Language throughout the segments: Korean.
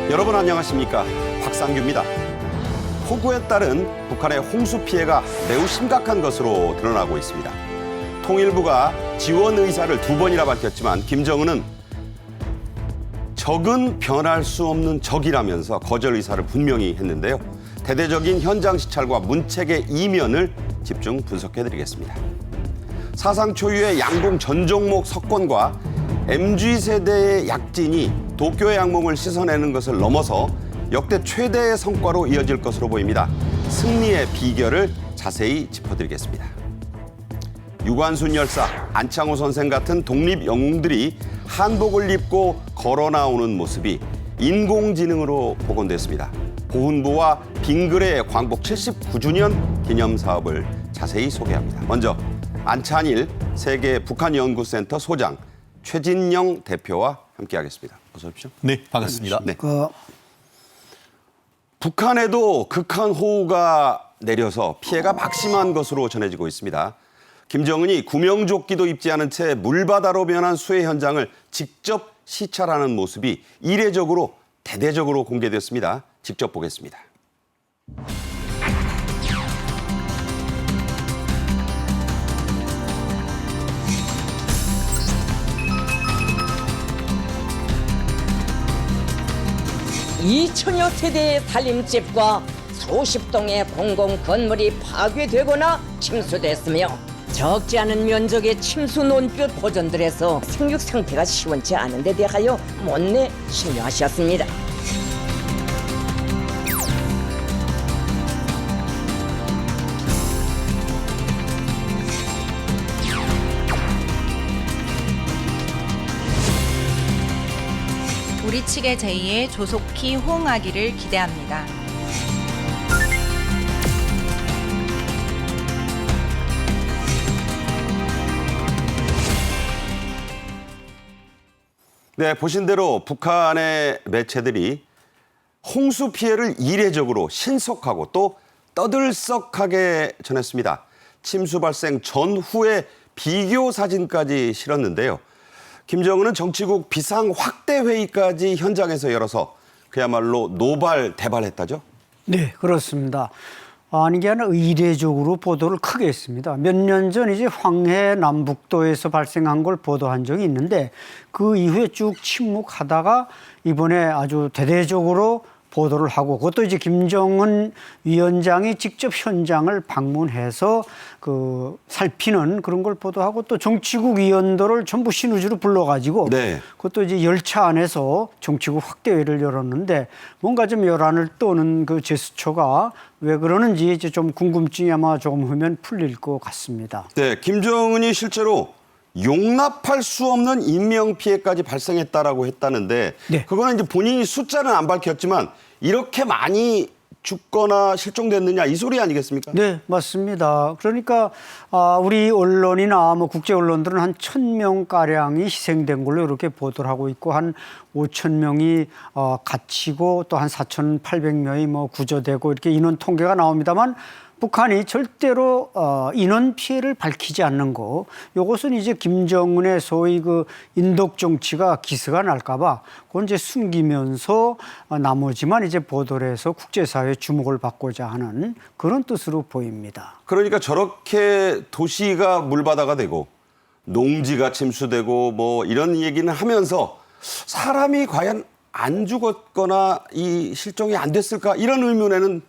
여러분 안녕하십니까? 박상규입니다. 폭우에 따른 북한의 홍수 피해가 매우 심각한 것으로 드러나고 있습니다. 통일부가 지원 의사를 2번이나 밝혔지만 김정은은 적은 변할 수 없는 적이라면서 거절 의사를 분명히 했는데요. 대대적인 현장 시찰과 문책의 이면을 집중 분석해드리겠습니다. 사상 초유의 양궁 전 종목 석권과 MZ세대의 약진이 도쿄의 악몽을 씻어내는 것을 넘어서 역대 최대의 성과로 이어질 것으로 보입니다. 승리의 비결을 자세히 짚어드리겠습니다. 유관순 열사, 안창호 선생 같은 독립 영웅들이 한복을 입고 걸어 나오는 모습이 인공지능으로 복원됐습니다. 보훈부와 빙그레의 광복 79주년 기념 사업을 자세히 소개합니다. 먼저 안찬일 세계 북한연구센터 소장 최진영 대표와 함께하겠습니다. 어서 오십시오. 네, 반갑습니다. 네. 북한에도 극한 호우가 내려서 피해가 막심한 것으로 전해지고 있습니다. 김정은이 구명조끼도 입지 않은 채 물바다로 변한 수해 현장을 직접 시찰하는 모습이 이례적으로 대대적으로 공개됐습니다. 직접 보겠습니다. (2천여) 세대의 살림집과 수십 동의 공공 건물이 파괴되거나 침수됐으며 적지 않은 면적의 침수 논볕 보전들에서 생육 상태가 시원치 않은 데 대하여 못내 심려하셨습니다. 우리 측의 제의에 조속히 호응하기를 기대합니다. 네, 보신 대로 북한의 매체들이 홍수 피해를 이례적으로 신속하고 또 떠들썩하게 전했습니다. 침수 발생 전후의 비교 사진까지 실었는데요. 김정은은 정치국 비상 확대 회의까지 현장에서 열어서 그야말로 노발대발했다죠? 네, 그렇습니다. 아니 게 아니라 이례적으로 보도를 크게 했습니다. 몇 년 전 이제 황해 남북도에서 발생한 걸 보도한 적이 있는데 그 이후에 쭉 침묵하다가 이번에 아주 대대적으로 보도를 하고 그것도 이제 김정은 위원장이 직접 현장을 방문해서 그 살피는 그런 걸 보도하고 또 정치국 위원들을 전부 신우주로 불러가지고 네. 그것도 이제 열차 안에서 정치국 확대회를 열었는데 뭔가 좀 열안을 떠는 그 제스처가 왜 그러는지 이제 좀 궁금증이 아마 조금 하면 풀릴 것 같습니다. 네, 김정은이 실제로 용납할 수 없는 인명피해까지 발생했다라고 했다는데 네. 그거는 이제 본인이 숫자는 안 밝혔지만 이렇게 많이 죽거나 실종됐느냐 이 소리 아니겠습니까? 네, 맞습니다. 그러니까 우리 언론이나 뭐 국제 언론들은 한 1,000명-가량이 희생된 걸로 이렇게 보도를 하고 있고 한 5,000명이 갇히고 또 한 4,800명이 뭐 구조되고 이렇게 인원 통계가 나옵니다만 북한이 절대로 인원 피해를 밝히지 않는 거, 이것은 이제 김정은의 소위 그 인독 정치가 기스가 날까봐 그건 이제 숨기면서 나머지만 이제 보도를 해서 국제사회의 주목을 받고자 하는 그런 뜻으로 보입니다. 그러니까 저렇게 도시가 물바다가 되고 농지가 침수되고 뭐 이런 얘기는 하면서 사람이 과연 안 죽었거나 이 실종이 안 됐을까 이런 의문에는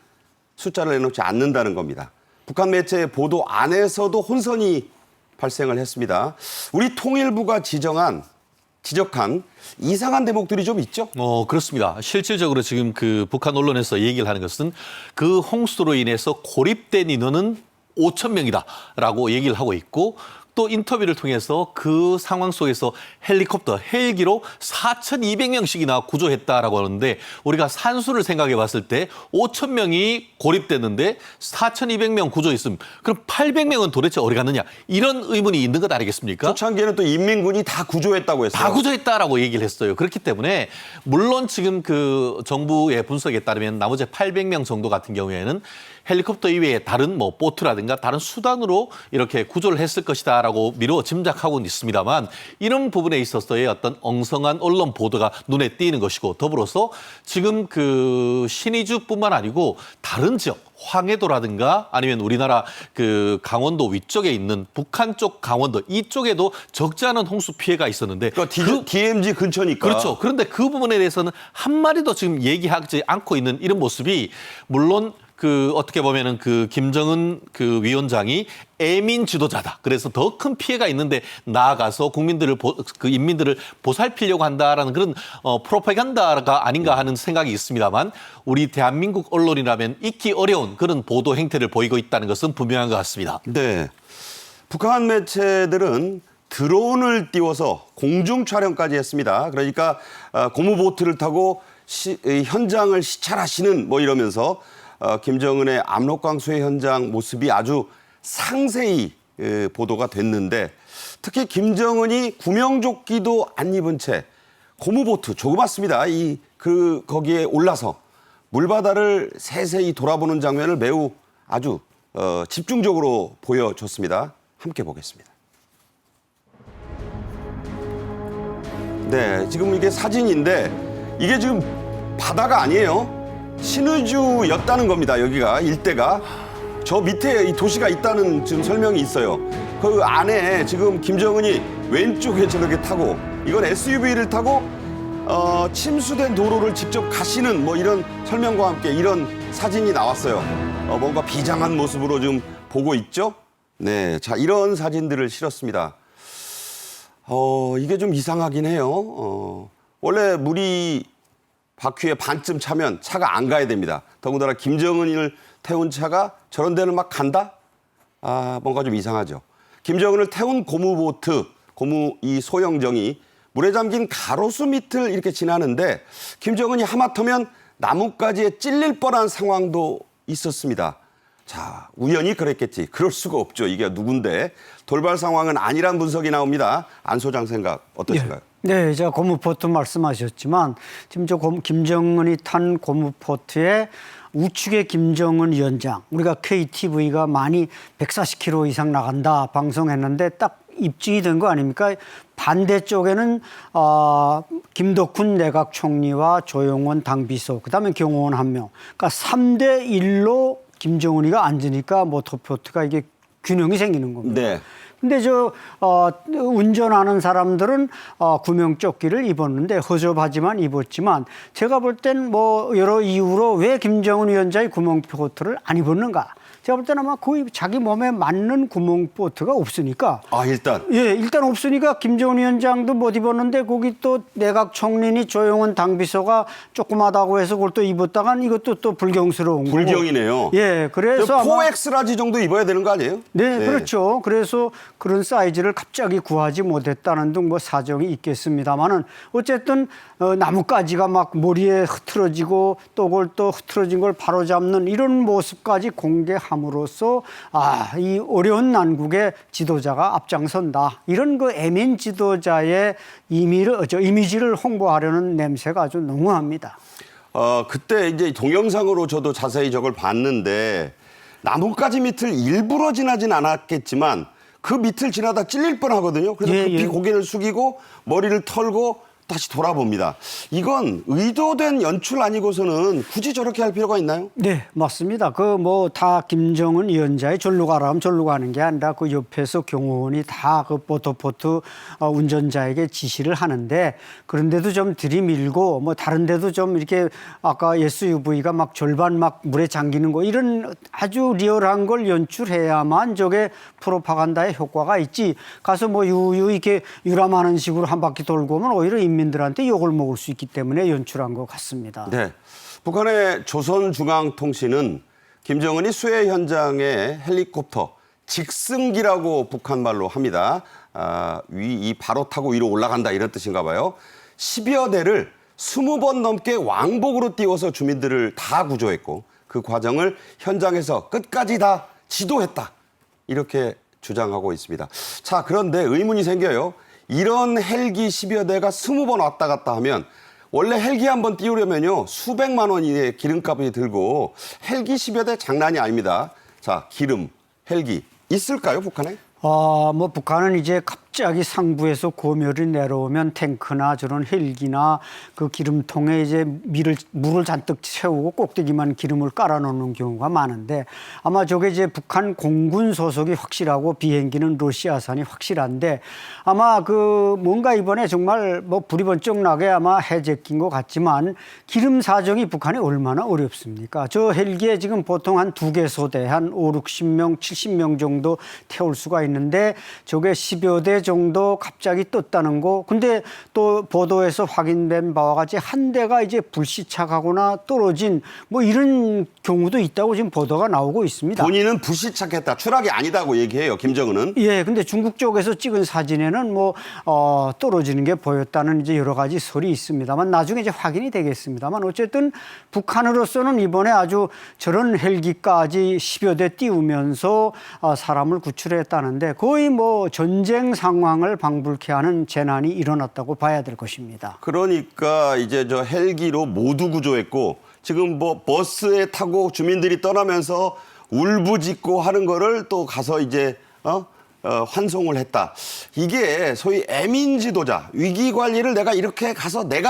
숫자를 내놓지 않는다는 겁니다. 북한 매체의 보도 안에서도 혼선이 발생을 했습니다. 우리 통일부가 지적한 이상한 대목들이 좀 있죠? 그렇습니다. 실질적으로 지금 그 북한 언론에서 얘기를 하는 것은 그 홍수로 인해서 고립된 인원은 5,000명이다라고 얘기를 하고 있고 또 인터뷰를 통해서 그 상황 속에서 헬리콥터, 헬기로 4,200명씩이나 구조했다라고 하는데 우리가 산수를 생각해 봤을 때 5,000명이 고립됐는데 4,200명 구조했으면 그럼 800명은 도대체 어디 갔느냐 이런 의문이 있는 것 아니겠습니까? 초창기에는 또 인민군이 다 구조했다고 했어요. 다 구조했다라고 얘기를 했어요. 그렇기 때문에 물론 지금 그 정부의 분석에 따르면 나머지 800명 정도 같은 경우에는 헬리콥터 이외에 다른 뭐 보트라든가 다른 수단으로 이렇게 구조를 했을 것이다라고 미뤄 짐작하고는 있습니다만 이런 부분에 있어서의 어떤 엉성한 언론 보도가 눈에 띄는 것이고 더불어서 지금 그 신의주뿐만 아니고 다른 지역 황해도라든가 아니면 우리나라 그 강원도 위쪽에 있는 북한 쪽 강원도 이쪽에도 적지 않은 홍수 피해가 있었는데 그러니까 DMZ 근처니까. 그렇죠. 그런데 그 부분에 대해서는 한 마디도 지금 얘기하지 않고 있는 이런 모습이 물론 그 어떻게 보면은 그 김정은 그 위원장이 애민 지도자다. 그래서 더 큰 피해가 있는데 나아가서 국민들을 그 인민들을 보살피려고 한다라는 그런 프로파간다가 아닌가 하는 생각이 있습니다만 우리 대한민국 언론이라면 잊기 어려운 그런 보도 행태를 보이고 있다는 것은 분명한 것 같습니다. 네. 북한 매체들은 드론을 띄워서 공중 촬영까지 했습니다. 그러니까 고무보트를 타고 현장을 시찰하시는 뭐 이러면서 김정은의 압록강 수해 현장 모습이 아주 상세히 보도가 됐는데 특히 김정은이 구명조끼도 안 입은 채 고무보트 조그맣습니다. 거기에 올라서 물바다를 세세히 돌아보는 장면을 매우 아주 집중적으로 보여줬습니다. 함께 보겠습니다. 네, 지금 이게 사진인데 이게 지금 바다가 아니에요. 신의주였다는 겁니다. 여기가 일대가 저 밑에 이 도시가 있다는 지금 설명이 있어요. 그 안에 지금 김정은이 왼쪽에 저렇게 타고 이건 SUV를 타고 침수된 도로를 직접 가시는 뭐 이런 설명과 함께 이런 사진이 나왔어요. 뭔가 비장한 모습으로 좀 보고 있죠. 네, 자 이런 사진들을 실었습니다. 이게 좀 이상하긴 해요. 원래 물이 바퀴에 반쯤 차면 차가 안 가야 됩니다. 더군다나 김정은을 태운 차가 저런 데를 막 간다? 뭔가 좀 이상하죠. 김정은을 태운 고무보트, 이 소형정이 물에 잠긴 가로수 밑을 이렇게 지나는데 김정은이 하마터면 나뭇가지에 찔릴 뻔한 상황도 있었습니다. 자, 우연히 그랬겠지. 그럴 수가 없죠. 이게 누군데. 돌발 상황은 아니란 분석이 나옵니다. 안 소장 생각 어떠신가요? 네, 제가 고무보트 말씀하셨지만 지금 김정은이 탄 고무보트에 우측에 김정은 위원장, 우리가 KTV가 많이 140km 이상 나간다 방송했는데 딱 입증이 된 거 아닙니까? 반대쪽에는 김덕훈 내각 총리와 조용원 당비서, 그다음에 경호원 1명. 그러니까 3대 1로 김정은이가 앉으니까 모터보트가 이게 균형이 생기는 겁니다. 네. 근데 운전하는 사람들은 구명조끼를 입었는데 허접하지만 입었지만 제가 볼 땐 뭐 여러 이유로 왜 김정은 위원장이 구명보트를 안 입었는가? 제가 볼 때는 아마 거의 자기 몸에 맞는 구멍보트가 없으니까. 일단. 예, 일단 없으니까 김정은 위원장도 못 입었는데 거기 또 내각 총리니 조용원 당비서가 조그마다고 해서 그걸 또 입었다간 이것도 또 불경스러운 거고. 불경이네요. 예, 그래서 4X라지 정도 입어야 되는 거 아니에요? 네, 그렇죠. 그래서 그런 사이즈를 갑자기 구하지 못했다는 등 뭐 사정이 있겠습니다만은 어쨌든 나뭇가지가 막 머리에 흐트러지고 또 그걸 또 흐트러진 걸 바로잡는 이런 모습까지 공개함으로써 이 어려운 난국에 지도자가 앞장선다. 이런 그 애민 지도자의 이미지를 홍보하려는 냄새가 아주濃합니다. 그때 이제 동영상으로 저도 자세히 저걸 봤는데 나뭇가지 밑을 일부러 지나진 않았겠지만 그 밑을 지나다 찔릴 뻔하거든요. 그래서 급히 고개를 숙이고 머리를 털고 다시 돌아봅니다. 이건 의도된 연출 아니고서는 굳이 저렇게 할 필요가 있나요? 네, 맞습니다. 다 김정은 위원장이 절로 가라 하면 절로 가는 게 아니라 그 옆에서 경호원이 다 그 모터보트 운전자에게 지시를 하는데 그런데도 좀 들이밀고 뭐 다른 데도 좀 이렇게 아까 SUV가 막 절반 막 물에 잠기는 거 이런 아주 리얼한 걸 연출해야만 저게 프로파간다의 효과가 있지. 가서 뭐 유유 이렇게 유람하는 식으로 한 바퀴 돌고 오면 오히려 인민들한테 욕을 먹을 수 있기 때문에 연출한 것 같습니다. 네. 북한의 조선중앙통신은 김정은이 수해 현장에 헬리콥터 직승기라고 북한 말로 합니다. 이 바로 타고 위로 올라간다 이런 뜻인가 봐요. 10여 대를 20번 넘게 왕복으로 띄워서 주민들을 다 구조했고 그 과정을 현장에서 끝까지 다 지도했다. 이렇게 주장하고 있습니다. 자, 그런데 의문이 생겨요. 이런 헬기 10여 대가 20번 왔다 갔다 하면 원래 헬기 한 번 띄우려면요 수백만 원의 기름값이 들고 헬기 10여 대 장난이 아닙니다. 자, 기름, 헬기 있을까요, 북한에? 뭐 북한은 이제 갑자기 상부에서 고멸이 내려오면 탱크나 저런 헬기나 그 기름통에 이제 물을 잔뜩 채우고 꼭대기만 기름을 깔아놓는 경우가 많은데 아마 저게 이제 북한 공군 소속이 확실하고 비행기는 러시아산이 확실한데 아마 그 뭔가 이번에 정말 뭐 불이 번쩍 나게 아마 해제낀 것 같지만 기름 사정이 북한이 얼마나 어렵습니까? 저 헬기에 지금 보통 한 2개 소대 한 5, 60명, 70명 정도 태울 수가 있는데 저게 10여 대 정도 갑자기 떴다는 거. 근데 또 보도에서 확인된 바와 같이 한 대가 이제 불시착하거나 떨어진 뭐 이런 경우도 있다고 지금 보도가 나오고 있습니다. 본인은 불시착했다. 추락이 아니다고 얘기해요, 김정은은. 예, 근데 중국 쪽에서 찍은 사진에는 뭐 떨어지는 게 보였다는 이제 여러 가지 설이 있습니다만 나중에 이제 확인이 되겠습니다만 어쨌든 북한으로서는 이번에 아주 저런 헬기까지 10여 대 띄우면서 사람을 구출했다는데 거의 뭐 전쟁 상황을 방불케 하는 재난이 일어났다고 봐야 될 것입니다. 그러니까 이제 저 헬기로 모두 구조했고 지금 뭐 버스에 타고 주민들이 떠나면서 울부짖고 하는 거를 또 가서 이제 환송을 했다. 이게 소위 애민 지도자, 위기 관리를 내가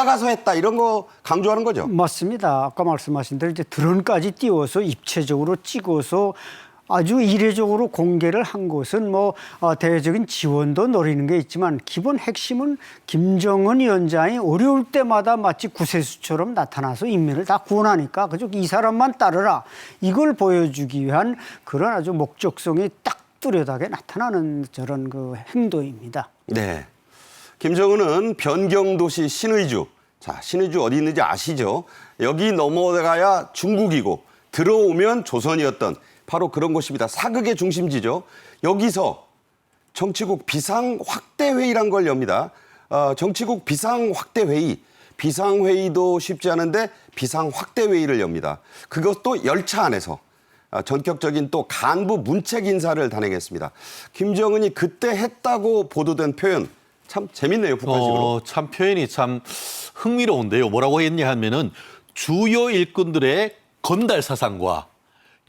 가서 했다 이런 거 강조하는 거죠. 맞습니다. 아까 말씀하신 대로 이제 드론까지 띄워서 입체적으로 찍어서 아주 이례적으로 공개를 한 것은 뭐 대외적인 지원도 노리는 게 있지만 기본 핵심은 김정은 위원장이 어려울 때마다 마치 구세주처럼 나타나서 인민을 다 구원하니까 그저 이 사람만 따르라 이걸 보여주기 위한 그런 아주 목적성이 딱 뚜렷하게 나타나는 저런 그 행동입니다. 네. 김정은은 변경도시 신의주. 자, 신의주 어디 있는지 아시죠? 여기 넘어가야 중국이고 들어오면 조선이었던 바로 그런 곳입니다. 사극의 중심지죠. 여기서 정치국 비상확대회의란 걸 엽니다. 정치국 비상확대회의. 비상회의도 쉽지 않은데 비상확대회의를 엽니다. 그것도 열차 안에서. 전격적인 또 간부 문책 인사를 단행했습니다. 김정은이 그때 했다고 보도된 표현 참 재밌네요, 북한식으로. 참 표현이 참 흥미로운데요. 뭐라고 했냐 하면은 주요 일꾼들의 건달 사상과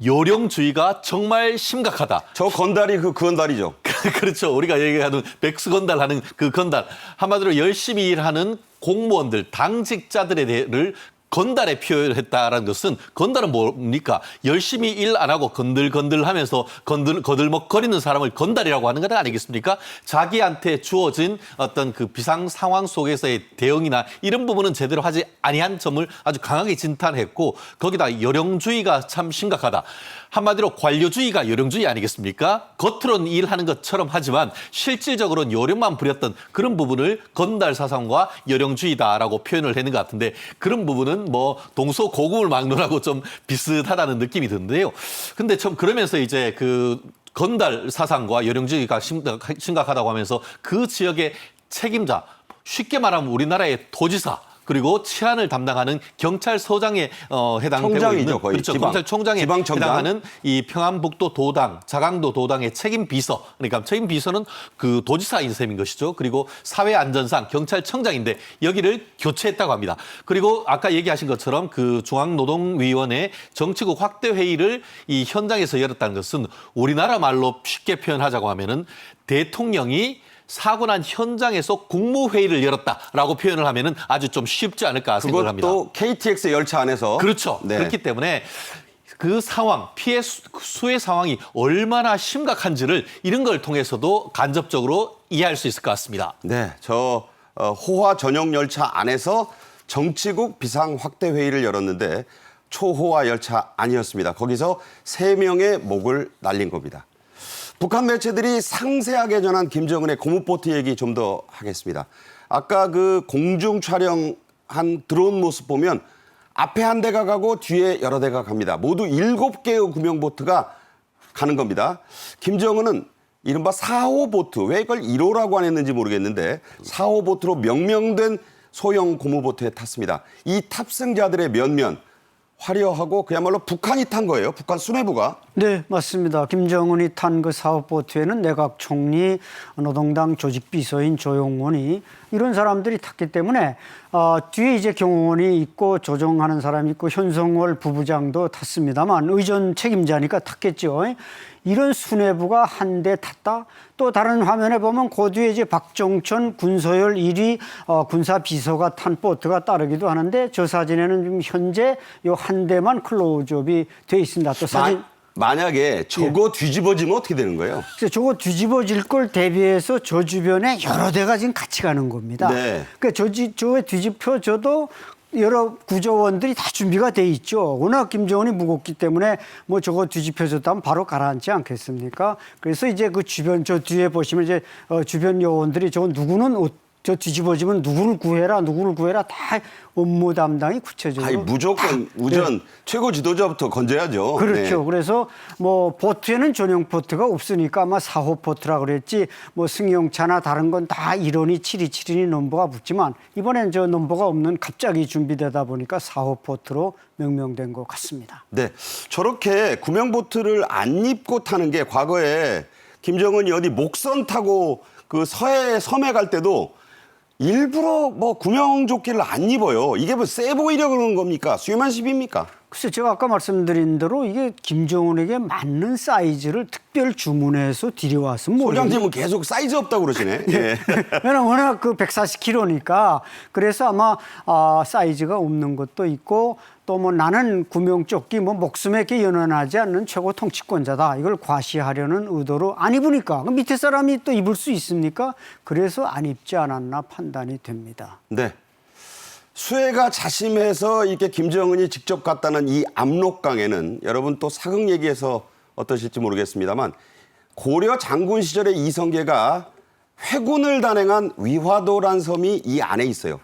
요령주의가 정말 심각하다. 저 건달이 그 건달이죠. 그렇죠. 우리가 얘기하는 백수건달 하는 그 건달. 한마디로 열심히 일하는 공무원들, 당직자들을 건달에 표현했다라는 것은 건달은 뭡니까? 열심히 일 안 하고 건들건들 하면서 거들먹거리는 사람을 건달이라고 하는 것 아니겠습니까? 자기한테 주어진 어떤 그 비상 상황 속에서의 대응이나 이런 부분은 제대로 하지 아니한 점을 아주 강하게 진단했고 거기다 요령주의가 참 심각하다. 한마디로 관료주의가 요령주의 아니겠습니까? 겉으로는 일하는 것처럼 하지만 실질적으로는 요령만 부렸던 그런 부분을 건달 사상과 요령주의다라고 표현을 했는 것 같은데 그런 부분은 뭐 동서고금을 막론하고 좀 비슷하다는 느낌이 드는데요. 근데 좀 그러면서 이제 그 건달 사상과 요령주의가 심각하다고 하면서 그 지역의 책임자, 쉽게 말하면 우리나라의 도지사 그리고 치안을 담당하는 경찰서장에 해당되고 청장이죠, 있는 거의. 그렇죠. 지방, 경찰청장에 지방청장. 해당하는 이 평안북도 도당, 자강도 도당의 책임 비서. 그러니까 책임 비서는 그 도지사인 셈인 것이죠. 그리고 사회안전상 경찰청장인데 여기를 교체했다고 합니다. 그리고 아까 얘기하신 것처럼 그 중앙노동위원회 정치국 확대 회의를 이 현장에서 열었다는 것은 우리나라 말로 쉽게 표현하자고 하면은 대통령이 사고 난 현장에서 국무회의를 열었다라고 표현을 하면은 아주 좀 쉽지 않을까 생각을 합니다. 그것도 KTX 열차 안에서. 그렇죠. 네. 그렇기 때문에 그 상황, 피해 수의 상황이 얼마나 심각한지를 이런 걸 통해서도 간접적으로 이해할 수 있을 것 같습니다. 네, 저 호화 전용 열차 안에서 정치국 비상 확대 회의를 열었는데 초호화 열차 아니었습니다. 거기서 3명의 목을 날린 겁니다. 북한 매체들이 상세하게 전한 김정은의 고무보트 얘기 좀 더 하겠습니다. 아까 그 공중 촬영한 드론 모습 보면 앞에 한 대가 가고 뒤에 여러 대가 갑니다. 모두 7개의 구명보트가 가는 겁니다. 김정은은 이른바 4호 보트, 왜 이걸 1호라고 안 했는지 모르겠는데 4호 보트로 명명된 소형 고무보트에 탔습니다. 이 탑승자들의 면면 화려하고 그야말로 북한이 탄 거예요. 북한 수뇌부가. 네, 맞습니다. 김정은이 탄 그 사업보트에는 내각 총리, 노동당 조직비서인 조용원이 이런 사람들이 탔기 때문에 뒤에 이제 경호원이 있고 조종하는 사람이 있고 현성월 부부장도 탔습니다만 의전 책임자니까 탔겠죠. 이런 수뇌부가 한 대 탔다. 또 다른 화면에 보면 그 뒤에 이제 박정천 군소열 1위 군사비서가 탄 보트가 따르기도 하는데 저 사진에는 지금 현재 요 한 대만 클로즈업이 돼 있습니다. 또 사진. 만약에 저거 뒤집어지면 어떻게 되는 거예요? 그래서 저거 뒤집어질 걸 대비해서 저 주변에 여러 대가 지금 같이 가는 겁니다. 네. 그러니까 저에 뒤집혀져도 여러 구조원들이 다 준비가 돼 있죠. 워낙 김정은이 무겁기 때문에 뭐 저거 뒤집혀졌다면 바로 가라앉지 않겠습니까? 그래서 이제 그 주변 저 뒤에 보시면 이제 주변 요원들이 저거 누구는 저 뒤집어지면 누구를 구해라 다 업무 담당이 구체적으로. 아니, 무조건 우전 최고 지도자부터 건져야죠. 그렇죠. 네. 그래서 뭐 보트에는 전용 보트가 없으니까 아마 4호 보트라 그랬지 뭐 승용차나 다른 건 다 1원이 727이 넘버가 붙지만 이번엔 저 넘버가 없는 갑자기 준비되다 보니까 4호 보트로 명명된 것 같습니다. 네, 저렇게 구명보트를 안 입고 타는 게 과거에 김정은이 어디 목선 타고 그 서해 섬에 갈 때도 일부러 뭐 구명조끼를 안 입어요. 이게 뭐 세 보이려고 그러는 겁니까? 수요만 시비입니까? 글쎄 제가 아까 말씀드린 대로 이게 김정은에게 맞는 사이즈를 특별 주문해서 들여왔으면 소장님은 계속 사이즈 없다고 그러시네. 예. 왜냐면 워낙 그 140kg니까 그래서 아마 사이즈가 없는 것도 있고 또 뭐 나는 구명조끼 뭐 목숨에 이렇게 연연하지 않는 최고 통치권자다. 이걸 과시하려는 의도로 안 입으니까 그 밑에 사람이 또 입을 수 있습니까? 그래서 안 입지 않았나 판단이 됩니다. 네. 수해가 자심해서 이렇게 김정은이 직접 갔다는 이 압록강에는 여러분 또 사극 얘기해서 어떠실지 모르겠습니다만 고려 장군 시절에 이성계가 회군을 단행한 위화도란 섬이 이 안에 있어요.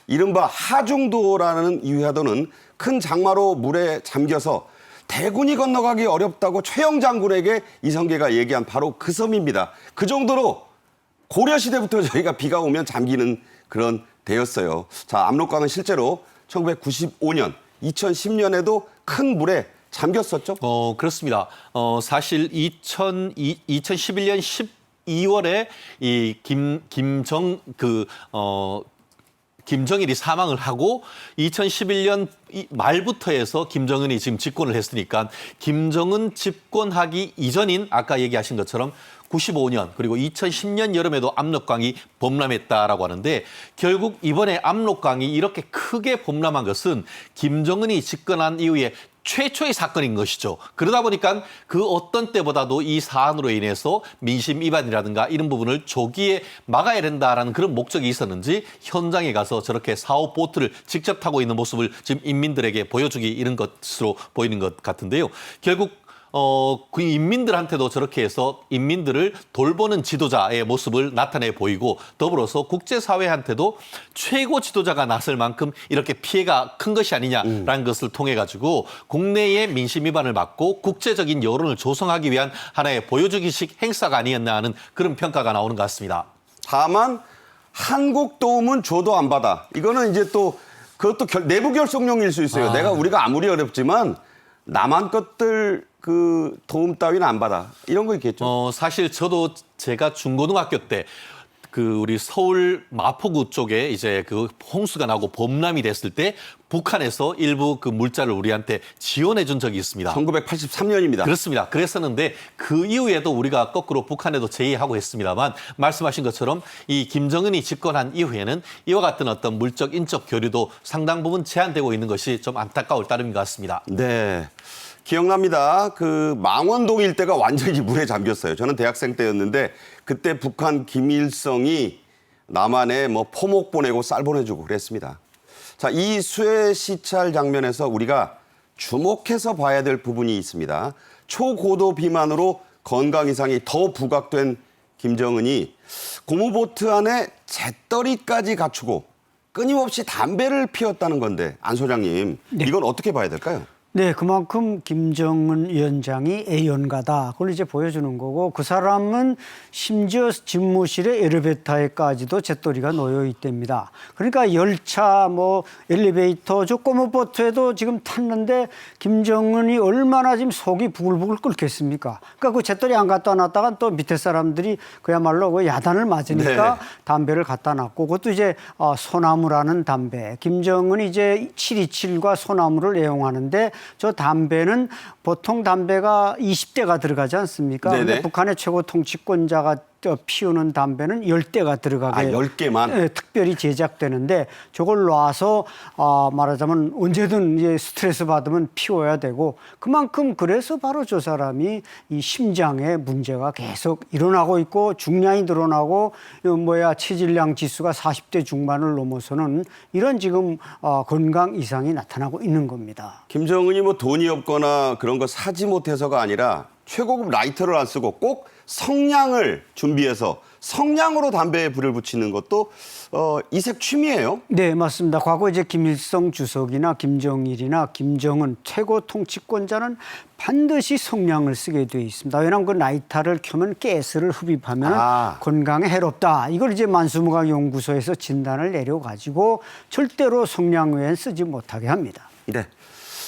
이른바 하중도라는 이 위화도는 큰 장마로 물에 잠겨서 대군이 건너가기 어렵다고 최영 장군에게 이성계가 얘기한 바로 그 섬입니다. 그 정도로 고려시대부터 저희가 비가 오면 잠기는 그런 데였어요. 자, 압록강은 실제로 1995년, 2010년에도 큰 물에 잠겼었죠? 그렇습니다. 사실 2011년 12월에 이 김정일이 사망을 하고 2011년 말부터 해서 김정은이 지금 집권을 했으니까 김정은 집권하기 이전인 아까 얘기하신 것처럼 95년 그리고 2010년 여름에도 압록강이 범람했다라고 하는데 결국 이번에 압록강이 이렇게 크게 범람한 것은 김정은이 집권한 이후에 최초의 사건인 것이죠. 그러다 보니까 그 어떤 때보다도 이 사안으로 인해서 민심 위반이라든가 이런 부분을 조기에 막아야 된다라는 그런 목적이 있었는지 현장에 가서 저렇게 4호 보트를 직접 타고 있는 모습을 지금 인민들에게 보여주기 이런 것으로 보이는 것 같은데요. 결국 그 인민들한테도 저렇게 해서 인민들을 돌보는 지도자의 모습을 나타내 보이고 더불어서 국제사회한테도 최고 지도자가 나설 만큼 이렇게 피해가 큰 것이 아니냐라는 것을 통해 가지고 국내의 민심 위반을 막고 국제적인 여론을 조성하기 위한 하나의 보여주기식 행사가 아니었나 하는 그런 평가가 나오는 것 같습니다. 다만 한국 도움은 줘도 안 받아. 이거는 이제 또 그것도 내부 결속용일 수 있어요. 우리가 아무리 어렵지만 남한 것들 그 도움 따위는 안 받아. 이런 거 있겠죠. 사실 저도 제가 중고등학교 때 그 우리 서울 마포구 쪽에 이제 그 홍수가 나고 범람이 됐을 때 북한에서 일부 그 물자를 우리한테 지원해 준 적이 있습니다. 1983년입니다. 그렇습니다. 그랬었는데 그 이후에도 우리가 거꾸로 북한에도 제의하고 했습니다만 말씀하신 것처럼 이 김정은이 집권한 이후에는 이와 같은 어떤 물적 인적 교류도 상당 부분 제한되고 있는 것이 좀 안타까울 따름인 것 같습니다. 네. 기억납니다. 그 망원동 일대가 완전히 물에 잠겼어요. 저는 대학생 때였는데 그때 북한 김일성이 남한에 뭐 포목 보내고 쌀 보내주고 그랬습니다. 자, 이 수해 시찰 장면에서 우리가 주목해서 봐야 될 부분이 있습니다. 초고도 비만으로 건강 이상이 더 부각된 김정은이 고무보트 안에 잿더리까지 갖추고 끊임없이 담배를 피웠다는 건데 안 소장님, 네. 이건 어떻게 봐야 될까요? 네, 그만큼 김정은 위원장이 애연가다. 그걸 이제 보여주는 거고 그 사람은 심지어 집무실에 엘리베이터에까지도 잿더리가 놓여 있답니다. 그러니까 열차, 뭐 엘리베이터, 저 꼬무보트에도 지금 탔는데 김정은이 얼마나 지금 속이 부글부글 끓겠습니까? 그러니까 그 잿더리 안 갖다 놨다가 또 밑에 사람들이 그야말로 그 야단을 맞으니까 네. 담배를 갖다 놨고 그것도 이제 소나무라는 담배. 김정은이 이제 727과 소나무를 애용하는데 저 담배는 보통 담배가 20대가 들어가지 않습니까? 네네. 근데 북한의 최고 통치권자가 피우는 담배는 10대가 들어가게 10개만? 네, 특별히 제작되는데 저걸 놔서 말하자면 언제든 이제 스트레스 받으면 피워야 되고 그만큼 그래서 바로 저 사람이 이 심장에 문제가 계속 일어나고 있고 중량이 늘어나고 체질량 지수가 40대 중반을 넘어서는 이런 지금 건강 이상이 나타나고 있는 겁니다. 김정은이 뭐 돈이 없거나 그런 거 사지 못해서가 아니라 최고급 라이터를 안 쓰고 꼭 성냥을 준비해서 성냥으로 담배에 불을 붙이는 것도 이색 취미예요. 네, 맞습니다. 과거 이제 김일성 주석이나 김정일이나 김정은 최고 통치권자는 반드시 성냥을 쓰게 되어 있습니다. 왜냐하면 그 라이터를 켜면 가스를 흡입하면 건강에 해롭다. 이걸 이제 만수무강연구소에서 진단을 내려가지고 절대로 성냥 외엔 쓰지 못하게 합니다. 네.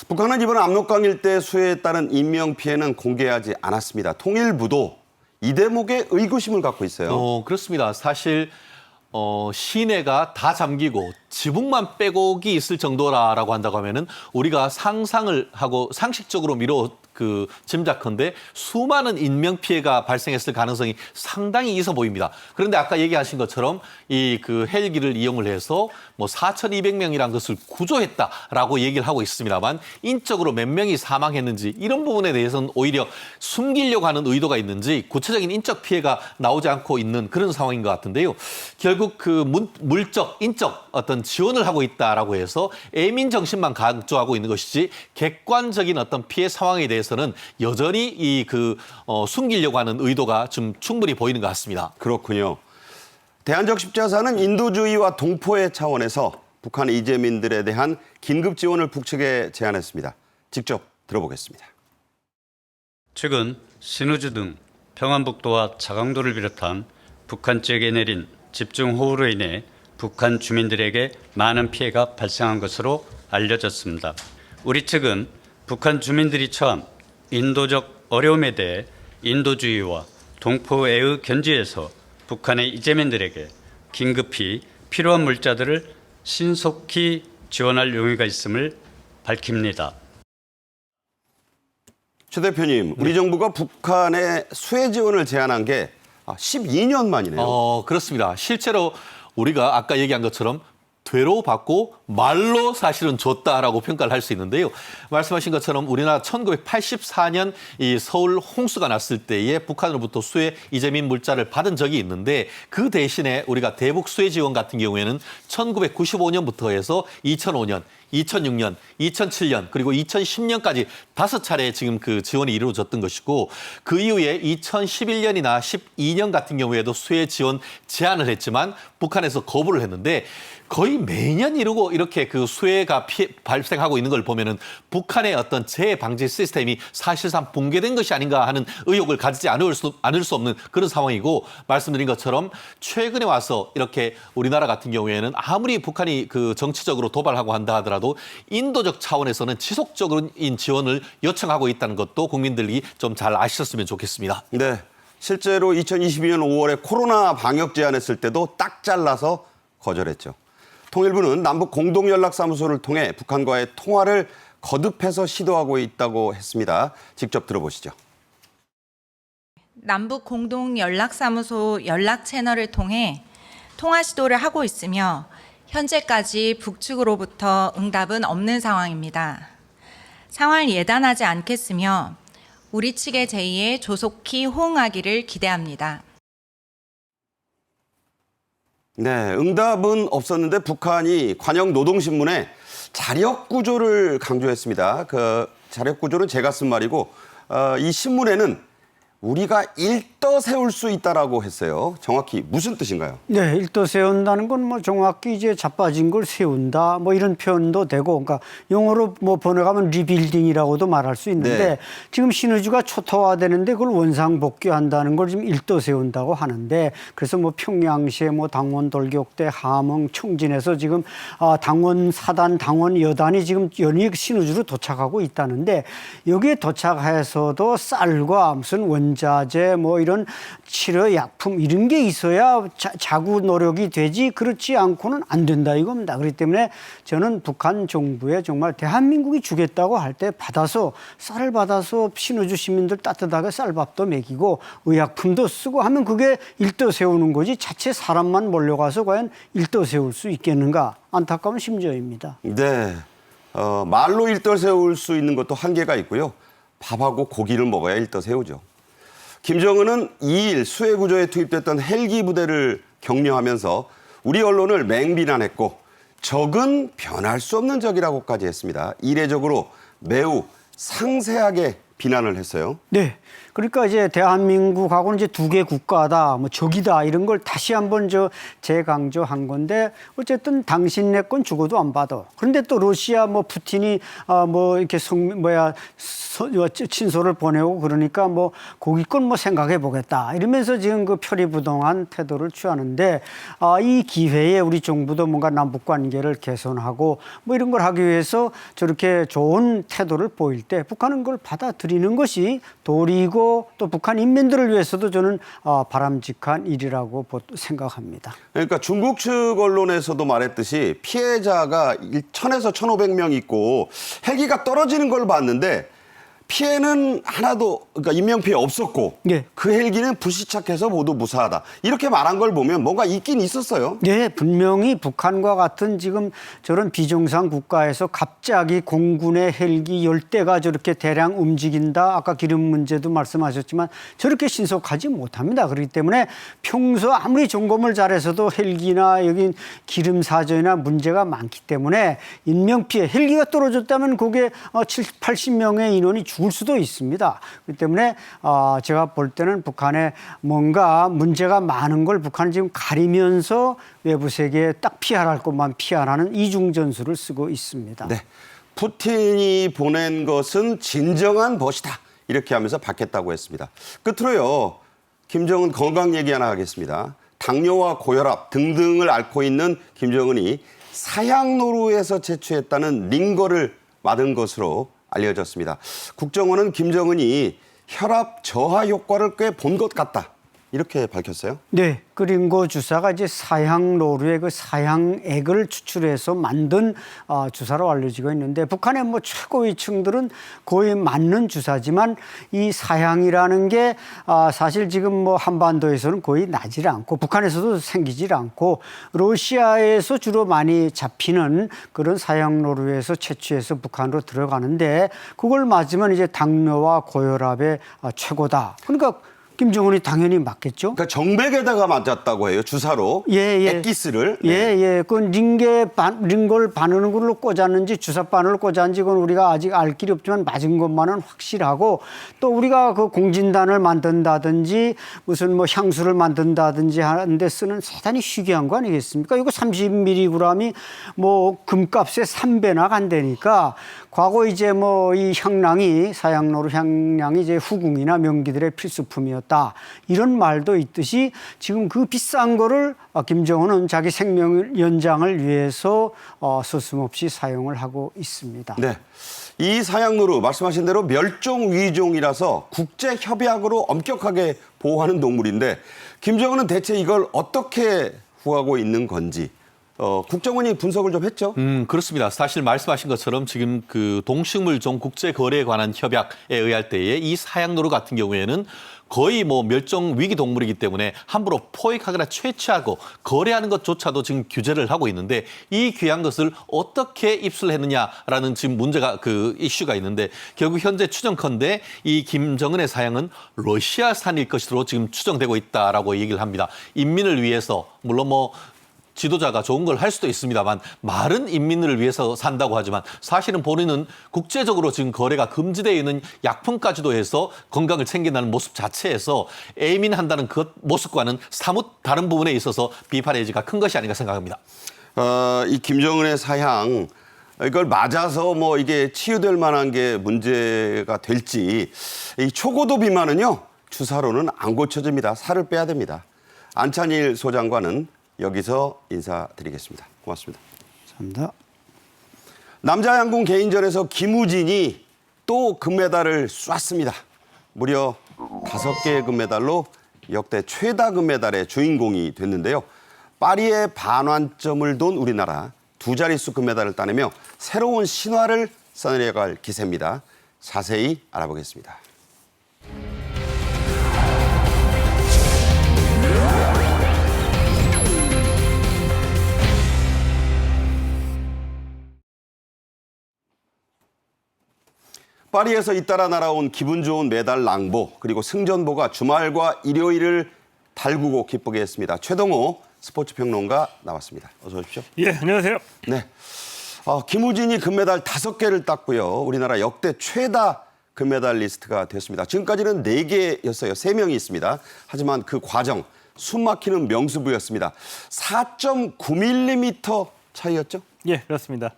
북한은 이번 압록강 일대 수해에 따른 인명 피해는 공개하지 않았습니다. 통일부도 이 대목에 의구심을 갖고 있어요. 그렇습니다. 사실 시내가 다 잠기고 지붕만 빼곡이 있을 정도라고 한다고 하면은 우리가 상상을 하고 상식적으로 짐작컨대 수많은 인명 피해가 발생했을 가능성이 상당히 있어 보입니다. 그런데 아까 얘기하신 것처럼 이 헬기를 이용을 해서 4,200명이라는 것을 구조했다라고 얘기를 하고 있습니다만 인적으로 몇 명이 사망했는지 이런 부분에 대해서는 오히려 숨기려고 하는 의도가 있는지 구체적인 인적 피해가 나오지 않고 있는 그런 상황인 것 같은데요. 결국 물적, 인적 어떤 지원을 하고 있다라고 해서 애민 정신만 강조하고 있는 것이지 객관적인 어떤 피해 상황에 대해서는 여전히 숨기려고 하는 의도가 좀 충분히 보이는 것 같습니다. 그렇군요. 대한적 십자사는 인도주의와 동포의 차원에서 북한 이재민들에 대한 긴급 지원을 북측에 제안했습니다. 직접 들어보겠습니다. 최근 신우주 등 평안북도와 자강도를 비롯한 북한 지역에 내린 집중호우로 인해 북한 주민들에게 많은 피해가 발생한 것으로 알려졌습니다. 우리 측은 북한 주민들이 처한 인도적 어려움에 대해 인도주의와 동포애의 견지에서 북한의 이재민들에게 긴급히 필요한 물자들을 신속히 지원할 용의가 있음을 밝힙니다. 최 대표님, 우리 정부가 북한에 수해 지원을 제안한 게 12년 만이네요. 그렇습니다. 실제로 우리가 아까 얘기한 것처럼 되로 받고 말로 사실은 줬다라고 평가를 할 수 있는데요. 말씀하신 것처럼 우리나라 1984년 이 서울 홍수가 났을 때에 북한으로부터 수해 이재민 물자를 받은 적이 있는데 그 대신에 우리가 대북 수해 지원 같은 경우에는 1995년부터 해서 2005년, 2006년, 2007년 그리고 2010년까지 5차례 지금 지원이 이루어졌던 것이고 그 이후에 2011년이나 12년 같은 경우에도 수해 지원 제안을 했지만 북한에서 거부를 했는데 거의 매년 이루고 이렇게 수해가 발생하고 있는 걸 보면은 북한의 어떤 재해 방지 시스템이 사실상 붕괴된 것이 아닌가 하는 의혹을 가지지 않을 수 없는 그런 상황이고 말씀드린 것처럼 최근에 와서 이렇게 우리나라 같은 경우에는 아무리 북한이 정치적으로 도발하고 한다 하더라도 인도적 차원에서는 지속적인 지원을 요청하고 있다는 것도 국민들이 좀 잘 아셨으면 좋겠습니다. 네, 실제로 2022년 5월에 코로나 방역 제안했을 때도 딱 잘라서 거절했죠. 통일부는 남북 공동연락사무소를 통해 북한과의 통화를 거듭해서 시도하고 있다고 했습니다. 직접 들어보시죠. 남북 공동연락사무소 연락 채널을 통해 통화 시도를 하고 있으며 현재까지 북측으로부터 응답은 없는 상황입니다. 상황을 예단하지 않겠으며 우리 측의 제의에 조속히 호응하기를 기대합니다. 네, 응답은 없었는데 북한이 관영 노동신문에 자력 구조를 강조했습니다. 자력 구조는 제가 쓴 말이고 이 신문에는 우리가 일떠 세울 수 있다라고 했어요. 정확히 무슨 뜻인가요? 네, 일도 세운다는 건 뭐 정확히 이제 자빠진 걸 세운다 뭐 이런 표현도 되고, 그러니까 용어로 뭐 번역하면 리빌딩이라고도 말할 수 있는데 네. 지금 신의주가 초토화되는데 그걸 원상복귀한다는 걸 지금 일도 세운다고 하는데, 그래서 뭐 평양시에 뭐 당원 돌격대, 함흥, 청진에서 지금 당원 사단, 당원 여단이 지금 연이어 신의주로 도착하고 있다는데, 여기에 도착해서도 쌀과 무슨 원자재 뭐 이런 치료 약품 이런 게 있어야 자구 노력이 되지, 그렇지 않고는 안 된다 이겁니다. 그렇기 때문에 저는 북한 정부에 정말 대한민국이 주겠다고 할 때 받아서, 쌀을 받아서 신의주 시민들 따뜻하게 쌀밥도 먹이고 의약품도 쓰고 하면 그게 일도 세우는 거지, 자체 사람만 몰려가서 과연 일도 세울 수 있겠는가, 안타까운 심정입니다. 네. 말로 일떠 세울 수 있는 것도 한계가 있고요. 밥하고 고기를 먹어야 일떠 세우죠. 김정은은 2일 수해 구조에 투입됐던 헬기 부대를 격려하면서 우리 언론을 맹비난했고, 적은 변할 수 없는 적이라고까지 했습니다. 이례적으로 매우 상세하게 비난을 했어요. 네. 그러니까 이제 대한민국하고는 이제 두 개 국가다, 뭐 적이다, 이런 걸 다시 한번 재강조한 건데, 어쨌든 당신네 건 죽어도 안 받아. 그런데 또 러시아 뭐 푸틴이 뭐 이렇게 친소를 보내고 그러니까 뭐 거기 건 뭐 생각해 보겠다 이러면서 지금 그 표리부동한 태도를 취하는데, 이 기회에 우리 정부도 뭔가 남북 관계를 개선하고 뭐 이런 걸 하기 위해서 저렇게 좋은 태도를 보일 때 북한은 그걸 받아들이는 것이 도리고, 또 북한 인민들을 위해서도 저는 바람직한 일이라고 생각합니다. 그러니까 중국 측 언론에서도 말했듯이 피해자가 1000에서 1500명 있고 헬기가 떨어지는 걸 봤는데 피해는 하나도, 그러니까 인명피해 없었고 네. 그 헬기는 불시착해서 모두 무사하다. 이렇게 말한 걸 보면 뭔가 있긴 있었어요. 네, 분명히 북한과 같은 지금 저런 비정상 국가에서 갑자기 공군의 헬기 10대가 저렇게 대량 움직인다. 아까 기름 문제도 말씀하셨지만 저렇게 신속하지 못합니다. 그렇기 때문에 평소 아무리 점검을 잘해서도 헬기나 여기 기름 사전이나 문제가 많기 때문에 인명피해, 헬기가 떨어졌다면 그게 70, 80명의 인원이 죽을 수도 있습니다. 그렇기 때문에 제가 볼 때는 북한에 뭔가 문제가 많은 걸 북한은 지금 가리면서 외부 세계에 딱 피하랄 것만 피하라는 이중전술을 쓰고 있습니다. 네. 푸틴이 보낸 것은 진정한 벗이다. 이렇게 하면서 받겠다고 했습니다. 끝으로요. 김정은 건강 얘기 하나 하겠습니다. 당뇨와 고혈압 등등을 앓고 있는 김정은이 사양노루에서 채취했다는 링거를 맞은 것으로 알려졌습니다. 국정원은 김정은이 혈압 저하 효과를 꽤 본 것 같다. 이렇게 밝혔어요. 네, 그 링거 주사가 이제 사양노루의 그 사양액을 추출해서 만든 주사로 알려지고 있는데, 북한의 뭐 최고위층들은 거의 맞는 주사지만 이 사양이라는 게 사실 지금 뭐 한반도에서는 거의 나질 않고 북한에서도 생기질 않고 러시아에서 주로 많이 잡히는 그런 사양노루에서 채취해서 북한으로 들어가는데, 그걸 맞으면 이제 당뇨와 고혈압의 최고다. 그러니까 김정은이 당연히 맞겠죠. 그러니까 정백에다가 맞았다고 해요. 주사로. 예. 액기스를. 예. 그 링거를 바르는 걸로 꽂았는지 주사 바늘로 꽂았는지 그건 우리가 아직 알 길이 없지만 맞은 것만은 확실하고, 또 우리가 그 공진단을 만든다든지 무슨 뭐 향수를 만든다든지 하는데 쓰는 대단히 희귀한 거 아니겠습니까? 이거 30mg이 뭐 금값의 3배나 간다니까. 과거 이제 뭐 이 향량이, 사양노루 향량이 이제 후궁이나 명기들의 필수품이었다, 이런 말도 있듯이 지금 그 비싼 거를 김정은은 자기 생명 연장을 위해서 서슴없이 사용을 하고 있습니다. 네. 이 사양노루 말씀하신 대로 멸종 위종이라서 국제 협약으로 엄격하게 보호하는 동물인데, 김정은은 대체 이걸 어떻게 구하고 있는 건지 국정원이 분석을 좀 했죠. 그렇습니다. 사실 말씀하신 것처럼 지금 그 동식물종 국제거래에 관한 협약에 의할 때에 이 사양노루 같은 경우에는 거의 뭐 멸종 위기 동물이기 때문에 함부로 포획하거나 채취하고 거래하는 것조차도 지금 규제를 하고 있는데, 이 귀한 것을 어떻게 입수했느냐라는 지금 문제가, 그 이슈가 있는데, 결국 현재 추정컨대 이 김정은의 사양은 러시아산일 것으로 지금 추정되고 있다라고 얘기를 합니다. 인민을 위해서, 물론 뭐 지도자가 좋은 걸 할 수도 있습니다만 말은 인민을 위해서 산다고 하지만 사실은 본인은 국제적으로 지금 거래가 금지되어 있는 약품까지도 해서 건강을 챙긴다는 모습 자체에서 애민한다는 그 모습과는 사뭇 다른 부분에 있어서 비판의 여지가 큰 것이 아닌가 생각합니다. 이 김정은의 사향 이걸 맞아서 뭐 이게 치유될 만한 게 문제가 될지 이 초고도 비만은요 주사로는 안 고쳐집니다. 살을 빼야 됩니다. 안찬일 소장과는 여기서 인사드리겠습니다. 고맙습니다. 감사합니다. 남자 양궁 개인전에서 김우진이 또 금메달을 쐈습니다. 무려 5개의 금메달로 역대 최다 금메달의 주인공이 됐는데요. 파리의 반환점을 돈 우리나라 2자릿수 금메달을 따내며 새로운 신화를 써내려갈 기세입니다. 자세히 알아보겠습니다. 파리에서 잇따라 날아온 기분 좋은 메달 낭보 그리고 승전보가 주말과 일요일을 달구고 기쁘게 했습니다. 최동호 스포츠 평론가 나왔습니다. 어서 오십시오. 예, 안녕하세요. 네, 김우진이 금메달 5개를 땄고요. 우리나라 역대 최다 금메달리스트가 됐습니다. 지금까지는 4개였어요. 3명이 있습니다. 하지만 그 과정 숨막히는 명승부였습니다. 4.9mm 차이였죠? 예, 그렇습니다.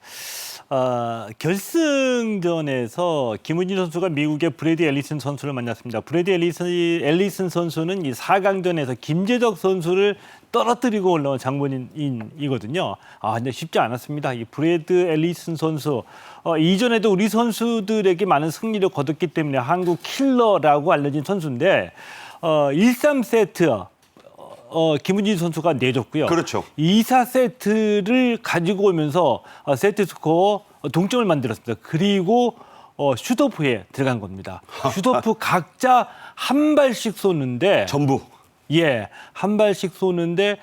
결승전에서 김우진 선수가 미국의 브래디 앨리슨 선수를 만났습니다. 브래디 앨리슨 선수는 이 4강전에서 김재덕 선수를 떨어뜨리고 올라온 장본인이거든요. 근데 쉽지 않았습니다. 이 브래드 앨리슨 선수 이전에도 우리 선수들에게 많은 승리를 거뒀기 때문에 한국 킬러라고 알려진 선수인데 1-3세트 김우진 선수가 내줬고요. 그렇죠. 2-4세트를 가지고 오면서 세트 스코어 동점을 만들었습니다. 그리고 슛오프에 들어간 겁니다. 슛오프 각자 한 발씩 쏘는데 전부. 예, 한 발씩 쏘는데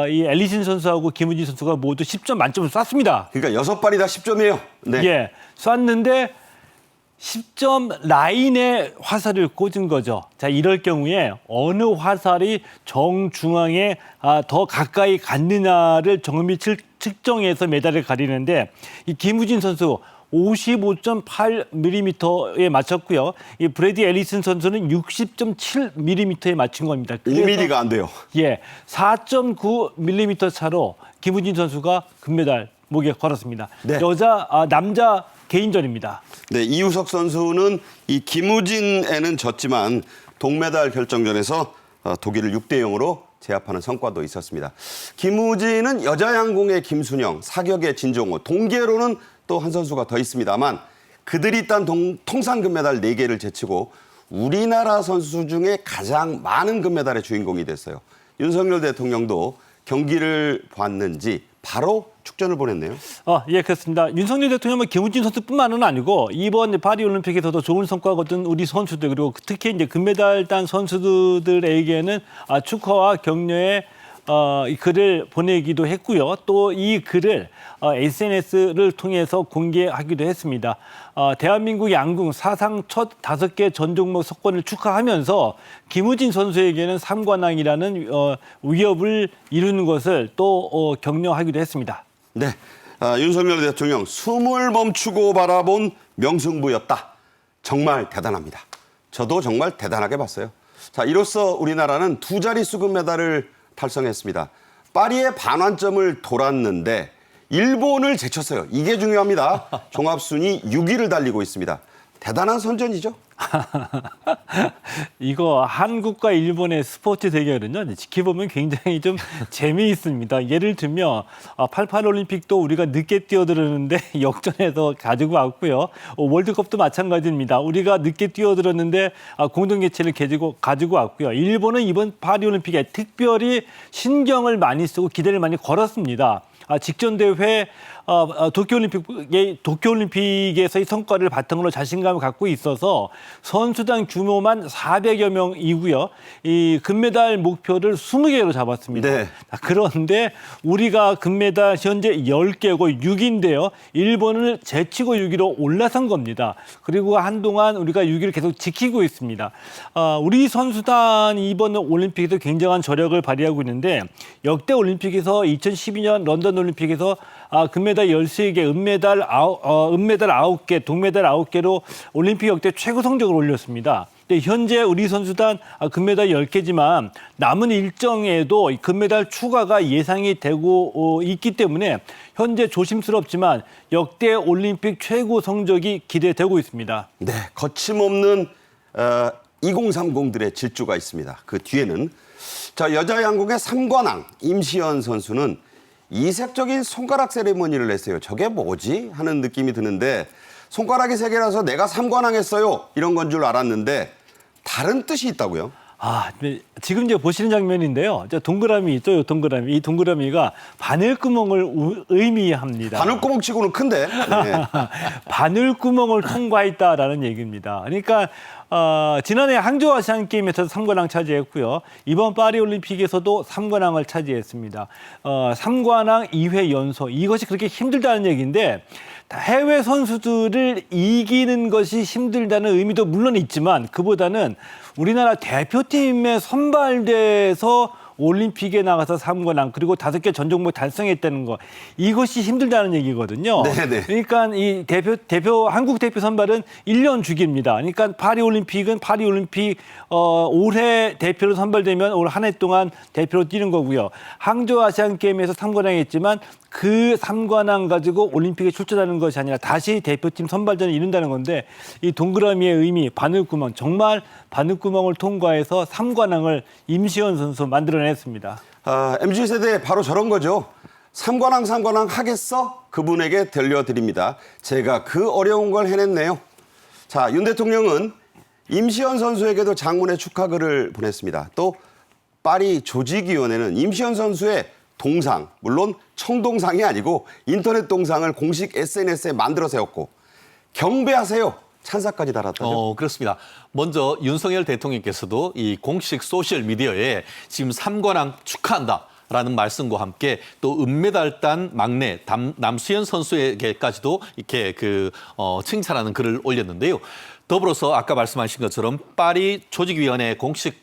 이 앨리슨 선수하고 김우진 선수가 모두 10점 만점을 쐈습니다. 그러니까 6발이 다 10점이에요. 네. 예, 쐈는데 10점 라인에 화살을 꽂은 거죠. 자, 이럴 경우에 어느 화살이 정중앙에 더 가까이 갔느냐를 정밀 측정해서 메달을 가리는데 이 김우진 선수 55.8mm에 맞췄고요. 이 브래디 앨리슨 선수는 60.7mm에 맞춘 겁니다. 5mm가 안 돼요. 예, 4.9mm 차로 김우진 선수가 금메달 목에 걸었습니다. 네. 남자 개인전입니다. 네, 이우석 선수는 이 김우진에는 졌지만 동메달 결정전에서 독일을 6대0으로 제압하는 성과도 있었습니다. 김우진은 여자 양궁의 김순영, 사격의 진종호, 동계로는 또 한 선수가 더 있습니다만 그들이 딴 통산 금메달 4개를 제치고 우리나라 선수 중에 가장 많은 금메달의 주인공이 됐어요. 윤석열 대통령도 경기를 봤는지 바로 축전을 보냈네요. 예, 그렇습니다. 윤석열 대통령은 김우진 선수뿐만은 아니고 이번 파리올림픽에서도 좋은 성과 거둔 우리 선수들 그리고 특히 이제 금메달 딴 선수들에게는 축하와 격려의 이 글을 보내기도 했고요. 또 이 글을 SNS를 통해서 공개하기도 했습니다. 대한민국 양궁 사상 첫 5개 전 종목 석권을 축하하면서 김우진 선수에게는 삼관왕이라는 위협을 이루는 것을 또 격려하기도 했습니다. 네, 윤석열 대통령 숨을 멈추고 바라본 명승부였다. 정말 대단합니다. 저도 정말 대단하게 봤어요. 자, 이로써 우리나라는 2자릿수 금메달을 달성했습니다. 파리의 반환점을 돌았는데 일본을 제쳤어요. 이게 중요합니다. 종합순위 6위를 달리고 있습니다. 대단한 선전이죠. 이거 한국과 일본의 스포츠 대결은요, 지켜보면 굉장히 좀 재미있습니다. 예를 들면 88 올림픽도 우리가 늦게 뛰어들었는데 역전해서 가지고 왔고요. 월드컵도 마찬가지입니다. 우리가 늦게 뛰어들었는데 공동 개최를 가지고 왔고요. 일본은 이번 파리 올림픽에 특별히 신경을 많이 쓰고 기대를 많이 걸었습니다. 직전 대회 도쿄올림픽에서의 성과를 바탕으로 자신감을 갖고 있어서 선수단 규모만 400여 명이고요. 이 금메달 목표를 20개로 잡았습니다. 네. 그런데 우리가 금메달 현재 10개고 6위인데요. 일본을 제치고 6위로 올라선 겁니다. 그리고 한동안 우리가 6위를 계속 지키고 있습니다. 우리 선수단이 이번 올림픽에서 굉장한 저력을 발휘하고 있는데 역대 올림픽에서 2012년 런던 올림픽에서 금메달 13개, 은메달 9개, 동메달 9개로 올림픽 역대 최고 성적을 올렸습니다. 현재 우리 선수단 금메달 10개지만 남은 일정에도 금메달 추가가 예상이 되고 있기 때문에 현재 조심스럽지만 역대 올림픽 최고 성적이 기대되고 있습니다. 네, 거침없는 2030들의 질주가 있습니다. 그 뒤에는 여자 양궁의 삼관왕 임시연 선수는 이색적인 손가락 세레머니를 했어요. 저게 뭐지? 하는 느낌이 드는데 손가락이 3개라서 내가 삼관왕했어요. 이런 건 줄 알았는데 다른 뜻이 있다고요? 네. 지금 이제 보시는 장면인데요. 동그라미 있죠, 동그라미. 이 동그라미가 바늘구멍을 의미합니다. 바늘구멍 치고는 큰데. 네. 바늘구멍을 통과했다라는 얘기입니다. 그러니까 지난해 항저우 아시안 게임에서 3관왕 차지했고요. 이번 파리 올림픽에서도 3관왕을 차지했습니다. 3관왕 2회 연속. 이것이 그렇게 힘들다는 얘기인데 해외 선수들을 이기는 것이 힘들다는 의미도 물론 있지만 그보다는 우리나라 대표팀에 선발돼서 올림픽에 나가서 3관왕 그리고 5개 전 종목 달성했다는 거 이것이 힘들다는 얘기거든요. 네네. 그러니까 이 한국 대표 선발은 1년 주기입니다. 그러니까 파리 올림픽은 파리 올림픽 올해 대표로 선발되면 올 한 해 동안 대표로 뛰는 거고요. 항저우 아시안 게임에서 3관왕했지만 그 3관왕 가지고 올림픽에 출전하는 것이 아니라 다시 대표팀 선발전을 이룬다는 건데 이 동그라미의 의미 바늘구멍 정말 바늘구멍을 통과해서 3관왕을 임시연 선수 만들어냈습니다. MZ세대 바로 저런 거죠. 삼관왕 하겠어? 그분에게 들려드립니다. 제가 그 어려운 걸 해냈네요. 자, 윤 대통령은 임시연 선수에게도 장문의 축하글을 보냈습니다. 또 파리 조직위원회는 임시연 선수의 동상, 물론 청동상이 아니고 인터넷 동상을 공식 SNS에 만들어 세웠고 경배하세요. 찬사까지 달았다죠. 그렇습니다. 먼저 윤석열 대통령께서도 이 공식 소셜미디어에 지금 3관왕 축하한다라는 말씀과 함께 또 은메달 딴 막내 남수현 선수에게까지도 이렇게 칭찬하는 글을 올렸는데요. 더불어서 아까 말씀하신 것처럼 파리 조직위원회 공식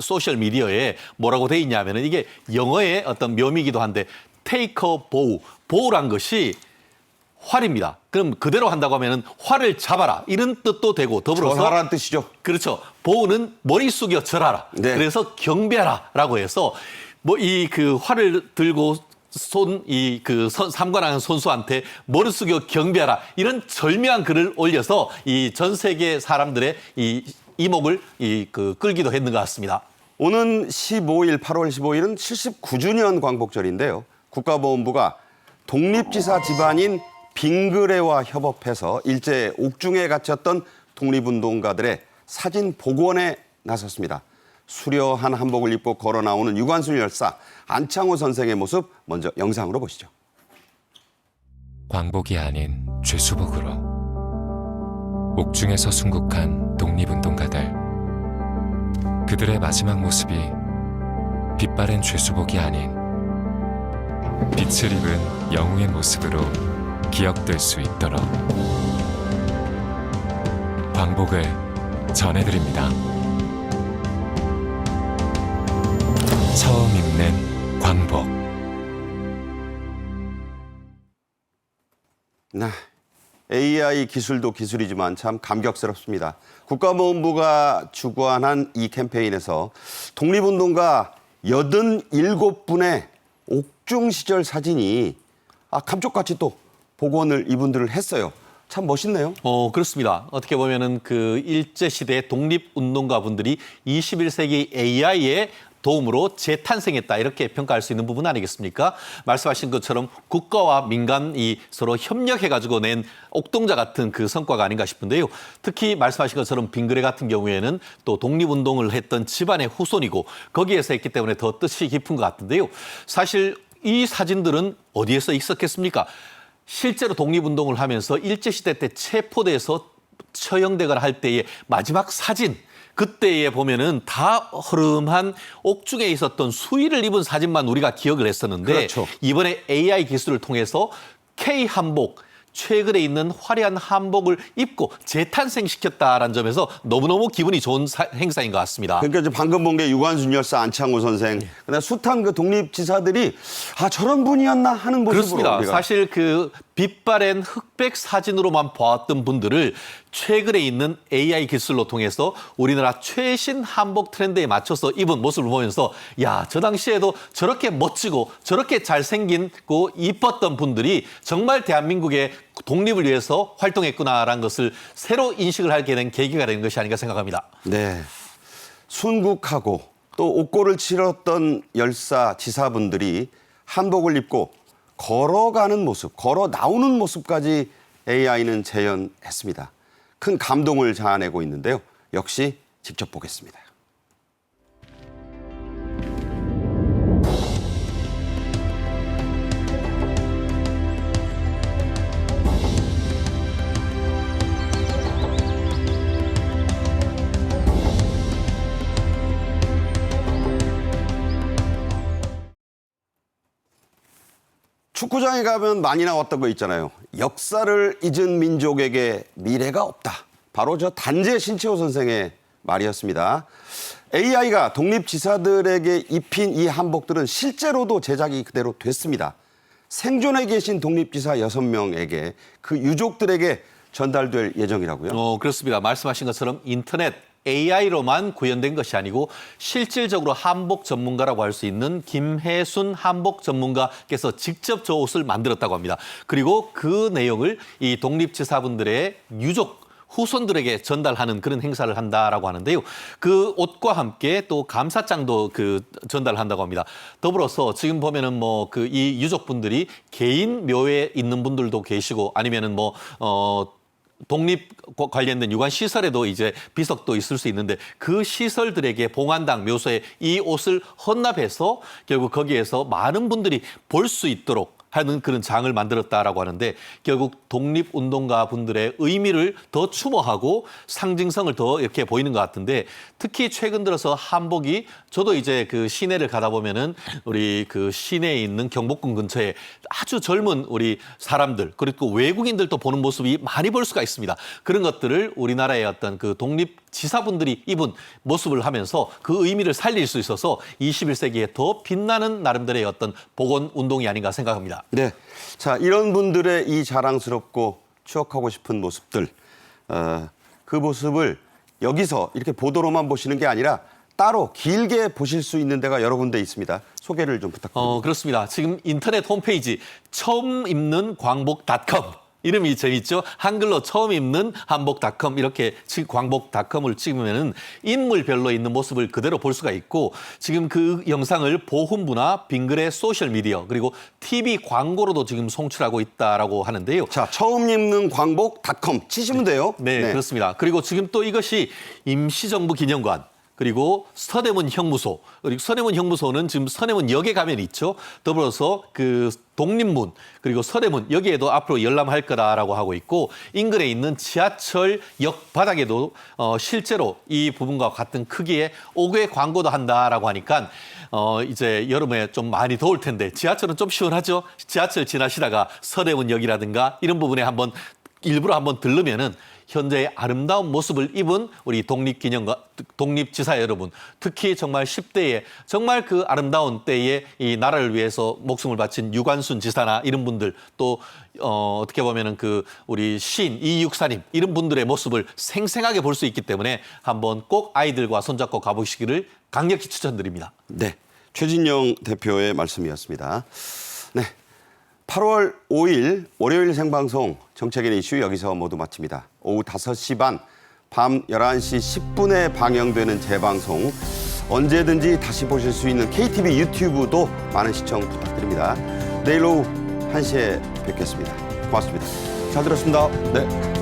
소셜 미디어에 뭐라고 돼 있냐면은 이게 영어의 어떤 묘미이기도 한데 take a bow, bow란 것이 활입니다. 그럼 그대로 한다고 하면은 활을 잡아라 이런 뜻도 되고 더불어서 절하라는 뜻이죠. 그렇죠. bow는 머리 숙여 절하라. 네. 그래서 경배하라라고 해서 활을 들고 삼관왕 선수한테 머리 숙여 경배하라 이런 절묘한 글을 올려서 이 전 세계 사람들의 이목을 끌기도 했는 것 같습니다. 오는 8월 15일은 79주년 광복절인데요. 국가보훈부가 독립지사 집안인 빙그레와 협업해서 일제 옥중에 갇혔던 독립운동가들의 사진 복원에 나섰습니다. 수려한 한복을 입고 걸어 나오는 유관순 열사, 안창호 선생의 모습 먼저 영상으로 보시죠. 광복이 아닌 죄수복으로 옥중에서 순국한 독립운동가들, 그들의 마지막 모습이 빛바랜 죄수복이 아닌 빛을 입은 영웅의 모습으로 기억될 수 있도록 광복을 전해드립니다. 처음 입는 광복. 네. AI 기술도 기술이지만 참 감격스럽습니다. 국가보훈부가 주관한 이 캠페인에서 독립운동가 87분의 옥중 시절 사진이 감쪽같이 또 복원을 이분들을 했어요. 참 멋있네요. 그렇습니다. 어떻게 보면은 일제시대 독립운동가 분들이 21세기 AI의 도움으로 재탄생했다 이렇게 평가할 수 있는 부분 아니겠습니까? 말씀하신 것처럼 국가와 민간이 서로 협력해가지고 낸 옥동자 같은 성과가 아닌가 싶은데요. 특히 말씀하신 것처럼 빙그레 같은 경우에는 또 독립운동을 했던 집안의 후손이고 거기에서 했기 때문에 더 뜻이 깊은 것 같은데요. 사실 이 사진들은 어디에서 있었겠습니까? 실제로 독립운동을 하면서 일제시대 때 체포돼서 처형되거나 할 때의 마지막 사진, 그때에 보면은 다 허름한 옥중에 있었던 수의를 입은 사진만 우리가 기억을 했었는데 그렇죠. 이번에 AI 기술을 통해서 K 한복, 최근에 있는 화려한 한복을 입고 재탄생시켰다라는 점에서 너무너무 기분이 좋은 행사인 것 같습니다. 그러니까 이제 방금 본 게 유관순 열사, 안창호 선생, 그다음 숱한 그 독립지사들이 아 저런 분이었나 하는 모습으로 그렇습니다. 우리가. 사실 그 빛바랜 흑백 사진으로만 보았던 분들을 최근에 있는 AI 기술로 통해서 우리나라 최신 한복 트렌드에 맞춰서 입은 모습을 보면서 야, 저 당시에도 저렇게 멋지고 저렇게 잘생기고 이뻤던 분들이 정말 대한민국의 독립을 위해서 활동했구나라는 것을 새로 인식을 하게 된 계기가 된 것이 아닌가 생각합니다. 네. 순국하고 또 옥고를 치렀던 열사 지사분들이 한복을 입고 걸어가는 모습, 걸어 나오는 모습까지 AI는 재현했습니다. 큰 감동을 자아내고 있는데요. 역시 직접 보겠습니다. 축구장에 가면 많이 나왔던 거 있잖아요. 역사를 잊은 민족에게 미래가 없다. 바로 저 단재 신채호 선생의 말이었습니다. AI가 독립지사들에게 입힌 이 한복들은 실제로도 제작이 그대로 됐습니다. 생존해 계신 독립지사 6명에게 그 유족들에게 전달될 예정이라고요? 그렇습니다. 말씀하신 것처럼 인터넷 AI로만 구현된 것이 아니고 실질적으로 한복 전문가라고 할 수 있는 김혜순 한복 전문가께서 직접 저 옷을 만들었다고 합니다. 그리고 그 내용을 이 독립지사분들의 유족 후손들에게 전달하는 그런 행사를 한다라고 하는데요. 그 옷과 함께 또 감사장도 전달을 한다고 합니다. 더불어서 지금 보면은 뭐 그 이 유족분들이 개인 묘에 있는 분들도 계시고 아니면은 독립 관련된 유관 시설에도 이제 비석도 있을 수 있는데 그 시설들에게 봉안당 묘소에 이 옷을 헌납해서 결국 거기에서 많은 분들이 볼 수 있도록 하는 그런 장을 만들었다라고 하는데 결국 독립운동가 분들의 의미를 더 추모하고 상징성을 더 이렇게 보이는 것 같은데 특히 최근 들어서 한복이 저도 이제 그 시내를 가다 보면은 우리 그 시내에 있는 경복궁 근처에 아주 젊은 우리 사람들 그리고 외국인들도 보는 모습이 많이 볼 수가 있습니다. 그런 것들을 우리나라의 어떤 그 독립지사분들이 입은 모습을 하면서 그 의미를 살릴 수 있어서 21세기에 더 빛나는 나름대로의 어떤 복원운동이 아닌가 생각합니다. 네. 자, 이런 분들의 이 자랑스럽고 추억하고 싶은 모습들, 그 모습을 여기서 이렇게 보도로만 보시는 게 아니라 따로 길게 보실 수 있는 데가 여러 군데 있습니다. 소개를 좀 부탁드립니다. 그렇습니다. 지금 인터넷 홈페이지 처음 입는 광복.com 이름이 재밌죠? 한글로 처음 입는 한복.com 이렇게 광복.com을 찍으면은 인물별로 있는 모습을 그대로 볼 수가 있고 지금 그 영상을 보훈부나 빙글의 소셜미디어 그리고 TV 광고로도 지금 송출하고 있다라고 하는데요. 자, 처음 입는 광복.com 치시면 돼요. 네, 그렇습니다. 그리고 지금 또 이것이 임시정부 기념관 그리고 서대문 형무소, 그리고 서대문 형무소는 지금 서대문역에 가면 있죠. 더불어서 그 독립문, 그리고 서대문 여기에도 앞으로 열람할 거다라고 하고 있고 인근에 있는 지하철역 바닥에도 실제로 이 부분과 같은 크기의 5개 광고도 한다라고 하니까 이제 여름에 좀 많이 더울 텐데 지하철은 좀 시원하죠. 지하철 지나시다가 서대문역이라든가 이런 부분에 일부러 한번 들르면은 현재의 아름다운 모습을 입은 우리 독립지사 여러분, 특히 정말 10대에 정말 그 아름다운 때에 이 나라를 위해서 목숨을 바친 유관순 지사나 이런 분들 또 어떻게 보면은 그 우리 시인 이육사님 이런 분들의 모습을 생생하게 볼 수 있기 때문에 한번 꼭 아이들과 손잡고 가보시기를 강력히 추천드립니다. 네, 최진영 대표의 말씀이었습니다. 네. 8월 5일 월요일 생방송 정책인 이슈 여기서 모두 마칩니다. 오후 5시 반, 밤 11시 10분에 방영되는 재방송 언제든지 다시 보실 수 있는 KTV 유튜브도 많은 시청 부탁드립니다. 내일 오후 1시에 뵙겠습니다. 고맙습니다. 잘 들었습니다. 네.